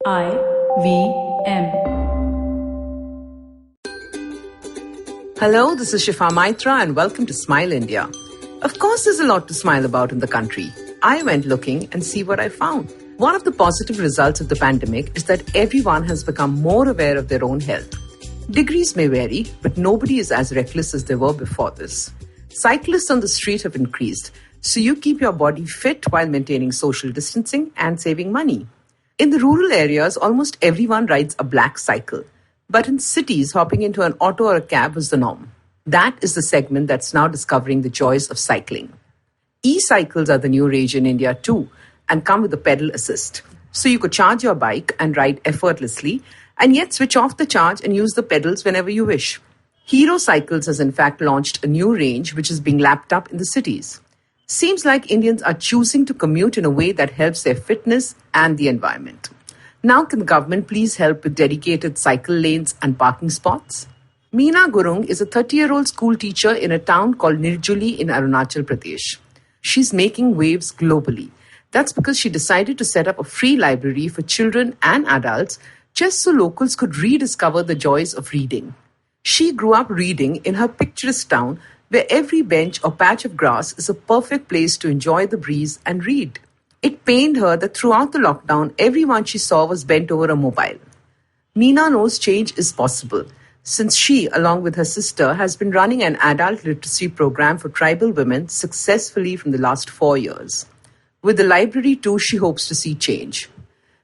IVM. Hello, this is Shifa and welcome to Smile India. Of course, there's a lot to smile about in the country. I went looking and see what I found. One of the positive results of the pandemic is that everyone has become more aware of their own health. Degrees may vary, but nobody is as reckless as they were before this. Cyclists on the street have increased, so you keep your body fit while maintaining social distancing and saving money. In the rural areas, almost everyone rides a black cycle. But in cities, hopping into an auto or a cab was the norm. That is the segment that's now discovering the joys of cycling. E-cycles are the new rage in India too, and come with a pedal assist. So you could charge your bike and ride effortlessly, and yet switch off the charge and use the pedals whenever you wish. Hero Cycles has in fact launched a new range which is being lapped up in the cities. Seems like Indians are choosing to commute in a way that helps their fitness and the environment. Now can the government please help with dedicated cycle lanes and parking spots? Meena Gurung is a 30-year-old school teacher in a town called Nirjuli in Arunachal Pradesh. She's making waves globally. That's because she decided to set up a free library for children and adults just so locals could rediscover the joys of reading. She grew up reading in her picturesque town where every bench or patch of grass is a perfect place to enjoy the breeze and read. It pained her that throughout the lockdown, everyone she saw was bent over a mobile. Meena knows change is possible, since she, along with her sister, has been running an adult literacy program for tribal women successfully from the last 4 years. With the library too, she hopes to see change.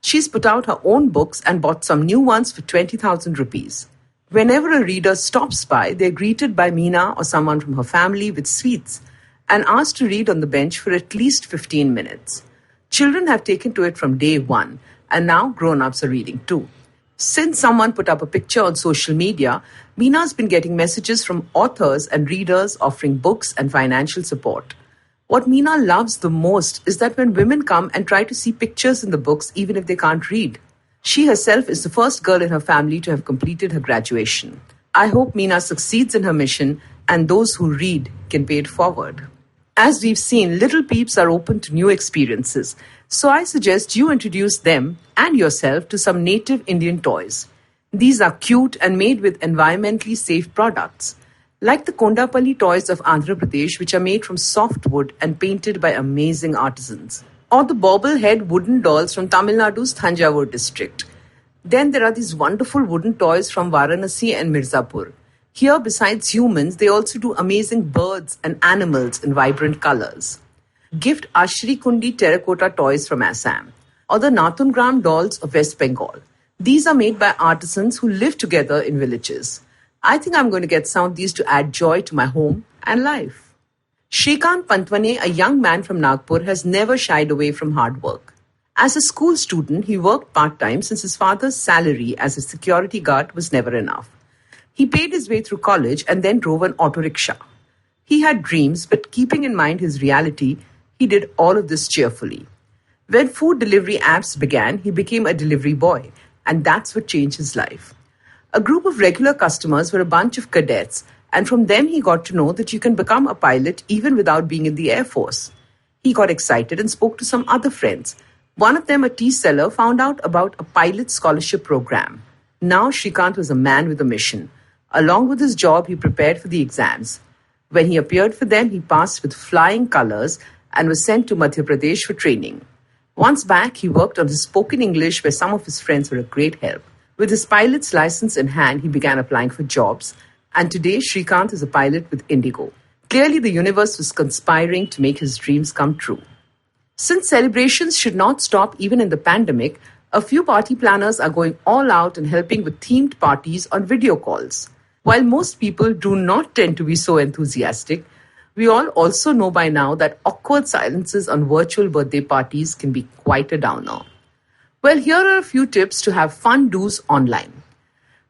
She's put out her own books and bought some new ones for 20,000 rupees. Whenever a reader stops by, they're greeted by Meena or someone from her family with sweets and asked to read on the bench for at least 15 minutes. Children have taken to it from day one, and now grown-ups are reading too. Since someone put up a picture on social media, Meena's been getting messages from authors and readers offering books and financial support. What Meena loves the most is that when women come and try to see pictures in the books even if they can't read. She herself is the first girl in her family to have completed her graduation. I hope Meena succeeds in her mission and those who read can pay it forward. As we've seen, little peeps are open to new experiences, so I suggest you introduce them and yourself to some native Indian toys. These are cute and made with environmentally safe products, like the Kondapalli toys of Andhra Pradesh, which are made from soft wood and painted by amazing artisans, or the bobble-head wooden dolls from Tamil Nadu's Thanjavur district. Then there are these wonderful wooden toys from Varanasi and Mirzapur. Here, besides humans, they also do amazing birds and animals in vibrant colors. Gift Ashri Kundi terracotta toys from Assam, or the Nathungram dolls of West Bengal. These are made by artisans who live together in villages. I think I'm going to get some of these to add joy to my home and life. Shrikant Pantwane, a young man from Nagpur, has never shied away from hard work. As a school student, he worked part-time since his father's salary as a security guard was never enough. He paid his way through college and then drove an auto rickshaw. He had dreams, but keeping in mind his reality, he did all of this cheerfully. When food delivery apps began, he became a delivery boy, and that's what changed his life. A group of regular customers were a bunch of cadets, and from them he got to know that you can become a pilot even without being in the Air Force. He got excited and spoke to some other friends. One of them, a tea seller, found out about a pilot scholarship program. Now Shrikant was a man with a mission. Along with his job, he prepared for the exams. When he appeared for them, he passed with flying colors and was sent to Madhya Pradesh for training. Once back, he worked on his spoken English where some of his friends were a great help. With his pilot's license in hand, he began applying for jobs. And today, Shrikant is a pilot with Indigo. Clearly, the universe was conspiring to make his dreams come true. Since celebrations should not stop even in the pandemic, a few party planners are going all out and helping with themed parties on video calls. While most people do not tend to be so enthusiastic, we all also know by now that awkward silences on virtual birthday parties can be quite a downer. Well, here are a few tips to have fun do's online.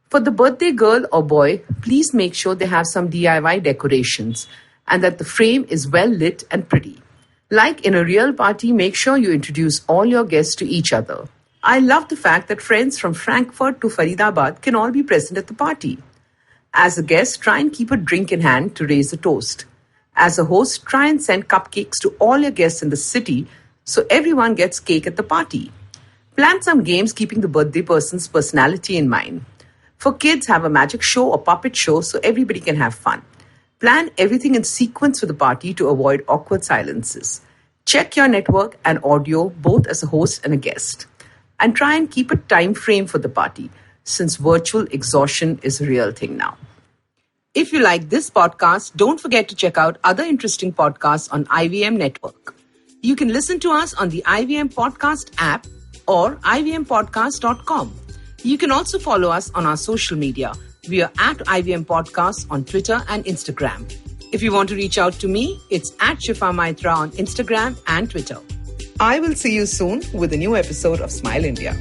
For the birthday girl or boy, please make sure they have some DIY decorations and that the frame is well lit and pretty. Like in a real party, make sure you introduce all your guests to each other. I love the fact that friends from Frankfurt to Faridabad can all be present at the party. As a guest, try and keep a drink in hand to raise a toast. As a host, try and send cupcakes to all your guests in the city so everyone gets cake at the party. Plan some games keeping the birthday person's personality in mind. For kids, have a magic show or puppet show so everybody can have fun. Plan everything in sequence for the party to avoid awkward silences. Check your network and audio both as a host and a guest. And try and keep a time frame for the party, since virtual exhaustion is a real thing now. If you like this podcast, don't forget to check out other interesting podcasts on IVM Network. You can listen to us on the IVM Podcast app or ivmpodcast.com. You can also follow us on our social media. We are at IVM Podcasts on Twitter and Instagram. If you want to reach out to me, it's at Shifa Maitra on Instagram and Twitter. I will see you soon with a new episode of Smile India.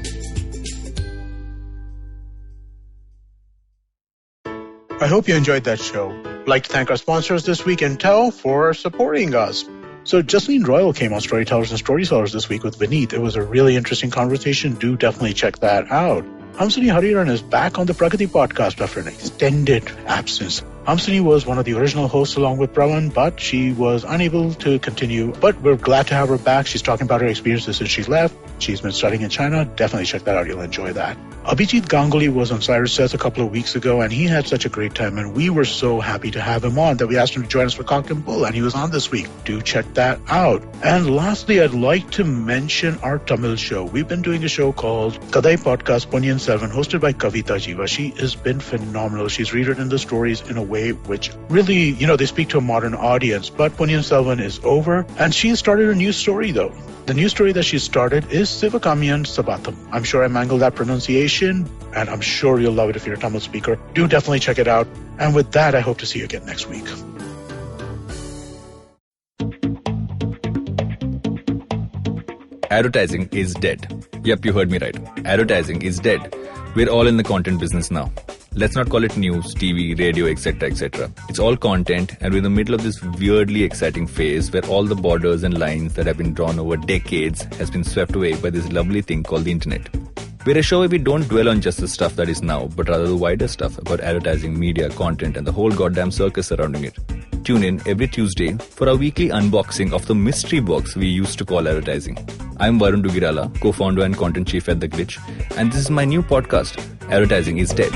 I hope you enjoyed that show. I'd like to thank our sponsors this week, Intel, for supporting us. So Justine Royal came on Storytellers and Storytellers this week with Vineet. It was a really interesting conversation. Do definitely check that out. Hamsini Hariharan is back on the Pragati podcast after an extended absence. Hamsini was one of the original hosts along with Pravan, but she was unable to continue. But we're glad to have her back. She's talking about her experiences since she left. She's been studying in China. Definitely check that out. You'll enjoy that. Abhijit Ganguly was on Cyrus Says a couple of weeks ago, and he had such a great time, and we were so happy to have him on that we asked him to join us for Cock and Bull, and he was on this week. Do check that out. And lastly, I'd like to mention our Tamil show. We've been doing a show called Kadai Podcast Ponniyin Selvan, hosted by Kavita Jiva. She has been phenomenal. She's rewritten the stories in a way which really, they speak to a modern audience. But Ponniyin Selvan is over, and she started a new story, though. The new story that she started is Sivakamiyan Sabatham. I'm sure I mangled that pronunciation, and I'm sure you'll love it if you're a Tamil speaker. Do definitely check it out. And with that, I hope to see you again next week. Advertising is dead. Yep, you heard me right. Advertising is dead. We're all in the content business now. Let's not call it news, TV, radio, etc., etc. It's all content, and we're in the middle of this weirdly exciting phase where all the borders and lines that have been drawn over decades has been swept away by this lovely thing called the internet. We're a show where we don't dwell on just the stuff that is now, but rather the wider stuff about advertising, media, content, and the whole goddamn circus surrounding it. Tune in every Tuesday for our weekly unboxing of the mystery box we used to call advertising. I'm Varun Dugirala, co-founder and content chief at The Glitch, and this is my new podcast, Advertising is Dead.